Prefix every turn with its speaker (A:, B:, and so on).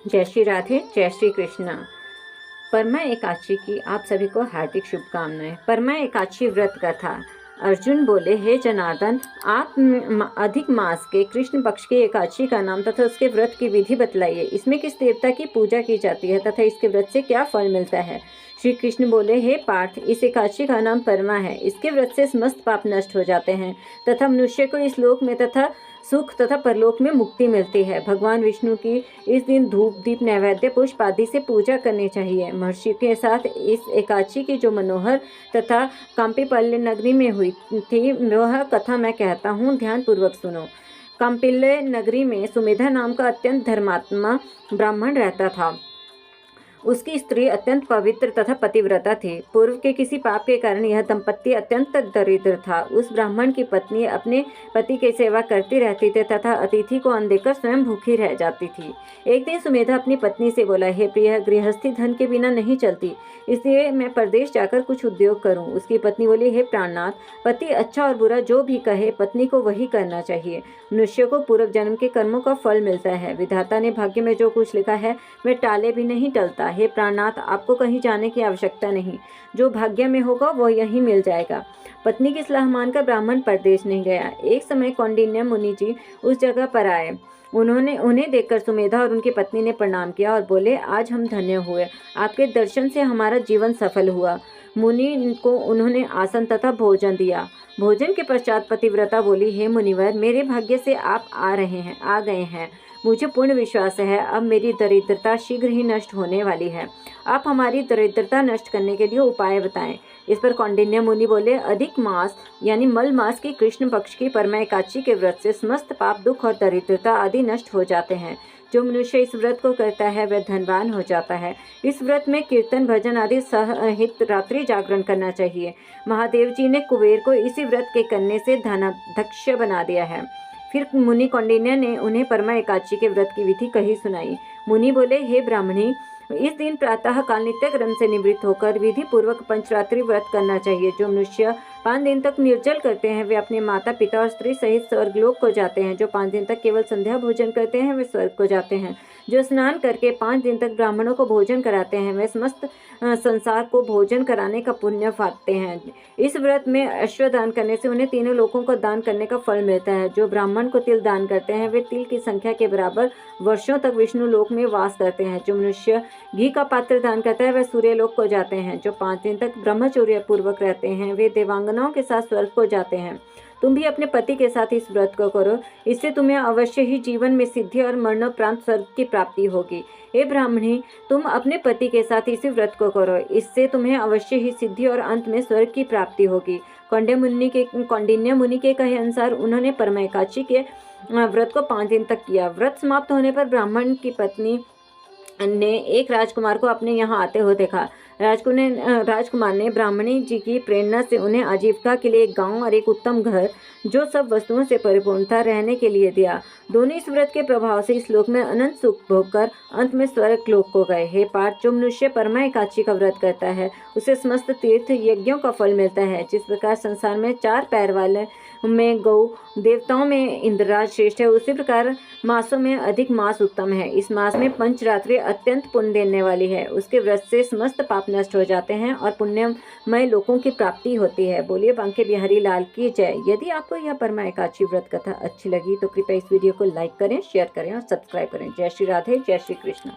A: जय श्री राधे, जय श्री कृष्णा। परमा एकादशी की आप सभी को हार्दिक शुभकामनाएं। परमा एकादशी व्रत कथा। अर्जुन बोले, हे जनार्दन, आप अधिक मास के कृष्ण पक्ष की एकादशी का नाम तथा उसके व्रत की विधि बतलाइए। इसमें किस देवता की पूजा की जाती है तथा इसके व्रत से क्या फल मिलता है। श्री कृष्ण बोले, हे पार्थ, इस एकादशी का नाम परमा है। इसके व्रत से समस्त पाप नष्ट हो जाते हैं तथा मनुष्य को इस लोक में तथा सुख तथा परलोक में मुक्ति मिलती है। भगवान विष्णु की इस दिन धूप दीप नैवेद्य पुष्प आदि से पूजा करनी चाहिए। महर्षि के साथ इस एकादशी की जो मनोहर तथा काम्पिपल्य नगरी में हुई थी वह कथा मैं कहता हूँ, ध्यान पूर्वक सुनो। काम्पिल्य नगरी में सुमेधा नाम का अत्यंत धर्मात्मा ब्राह्मण रहता था। उसकी स्त्री अत्यंत पवित्र तथा पतिव्रता थी। पूर्व के किसी पाप के कारण यह दंपत्ति अत्यंत दरिद्र था। उस ब्राह्मण की पत्नी अपने पति की सेवा करती रहती थी तथा अतिथि को अन्न देकर स्वयं भूखी रह जाती थी। एक दिन सुमेधा अपनी पत्नी से बोला, हे प्रिय, गृहस्थी धन के बिना नहीं चलती, इसलिए मैं परदेश जाकर कुछ उद्योग करूं। उसकी पत्नी बोली, हे प्राणनाथ, पति अच्छा और बुरा जो भी कहे पत्नी को वही करना चाहिए। मनुष्य को पूर्व जन्म के कर्मों का फल मिलता है। विधाता ने भाग्य में जो कुछ लिखा है वह टाले भी नहीं टलता। हे प्राणनाथ, आपको कहीं जाने की आवश्यकता नहीं, जो भाग्य में होगा वो यहीं मिल जाएगा। पत्नी की सलाह मानकर ब्राह्मण परदेश नहीं गया। एक समय कौंडिन्य मुनि जी उस जगह पर आए। उन्हें देखकर सुमेधा और उनकी पत्नी ने प्रणाम किया और बोले, आज हम धन्य हुए, आपके दर्शन से हमारा जीवन सफल हुआ। मुनि को उन्होंने आसन तथा भोजन दिया। भोजन के पश्चात पतिव्रता बोली, हे मुनिवर, मेरे भाग्य से आप आ गए हैं। मुझे पूर्ण विश्वास है अब मेरी दरिद्रता शीघ्र ही नष्ट होने वाली है। आप हमारी दरिद्रता नष्ट करने के लिए उपाय बताएं। इस पर कौंडिन्य मुनि बोले, अधिक मास यानी मल मास की कृष्ण पक्ष की परमा एकादशी के व्रत से समस्त पाप दुख और दरिद्रता आदि नष्ट हो जाते हैं। जो मनुष्य इस व्रत को करता है वह धनवान हो जाता है। इस व्रत में कीर्तन भजन आदि सहित रात्रि जागरण करना चाहिए। महादेव जी ने कुबेर को इसी व्रत के करने से धनाध्यक्ष बना दिया है। फिर मुनि कौंडिन्य ने उन्हें परमा एकादशी के व्रत की विधि कही सुनाई। मुनि बोले, हे ब्राह्मणी, इस दिन प्रातः काल नित्य कर्म से निवृत्त होकर विधि पूर्वक पंचरात्रि व्रत करना चाहिए। जो मनुष्य 5 दिन तक निर्जल करते हैं वे अपने माता पिता और स्त्री सहित स्वर्गलोक को जाते हैं। जो 5 दिन तक केवल संध्या भोजन करते हैं वे स्वर्ग को जाते हैं। जो स्नान करके 5 दिन तक ब्राह्मणों को भोजन कराते हैं वे समस्त संसार को भोजन कराने का पुण्य पाते हैं। इस व्रत में अश्वदान करने से उन्हें तीनों लोकों को दान करने का फल मिलता है। जो ब्राह्मण को तिल दान करते हैं वे तिल की संख्या के बराबर वर्षों तक विष्णु लोक में वास करते हैं। जो मनुष्य घी का पात्र दान करता है वह सूर्य लोक को जाते हैं। जो 5 दिन तक ब्रह्मचर्य पूर्वक रहते हैं वे देवांगनाओं के साथ स्वर्ग को जाते हैं। तुम भी अपने पति के साथ इस व्रत को करो, इससे तुम्हें अवश्य ही जीवन में सिद्धि और मरणोपरांत स्वर्ग की प्राप्ति होगी। हे ब्राह्मणी, तुम अपने पति के साथ इसी व्रत को करो, इससे तुम्हें अवश्य ही सिद्धि और अंत में स्वर्ग की प्राप्ति होगी। कौंडिन्य मुनि के कहे अनुसार उन्होंने परमा एकादशी के व्रत को 5 दिन तक किया। व्रत समाप्त होने पर ब्राह्मण की पत्नी ने एक राजकुमार को अपने यहाँ आते हुए देखा। राजकुमार ने ब्राह्मणी जी की प्रेरणा से उन्हें आजीविका के लिए एक गांव और एक उत्तम घर जो सब वस्तुओं से परिपूर्ण था रहने के लिए दिया। दोनों इस व्रत के प्रभाव से इस लोक में अनंत सुख भोगकर अंत में स्वर्ग लोक को गए। हे पार्थ, जो मनुष्य परमा एकादशी का व्रत करता है उसे समस्त तीर्थ यज्ञों का फल मिलता है। जिस प्रकार संसार में 4 पैर वाले में गौ, देवताओं में इंद्रराज श्रेष्ठ है, उसी प्रकार मासों में अधिक मास उत्तम है। इस मास में पंचरात्रि अत्यंत पुण्य देने वाली है। उसके व्रत से समस्त पाप नष्ट हो जाते हैं और पुण्यमय लोकों की प्राप्ति होती है। बोलिए बांके बिहारी लाल की जय। यदि आपको यह परमा एकादशी व्रत कथा अच्छी लगी तो कृपया इस वीडियो को लाइक करें, शेयर करें और सब्सक्राइब करें। जय श्री राधे, जय श्री कृष्ण।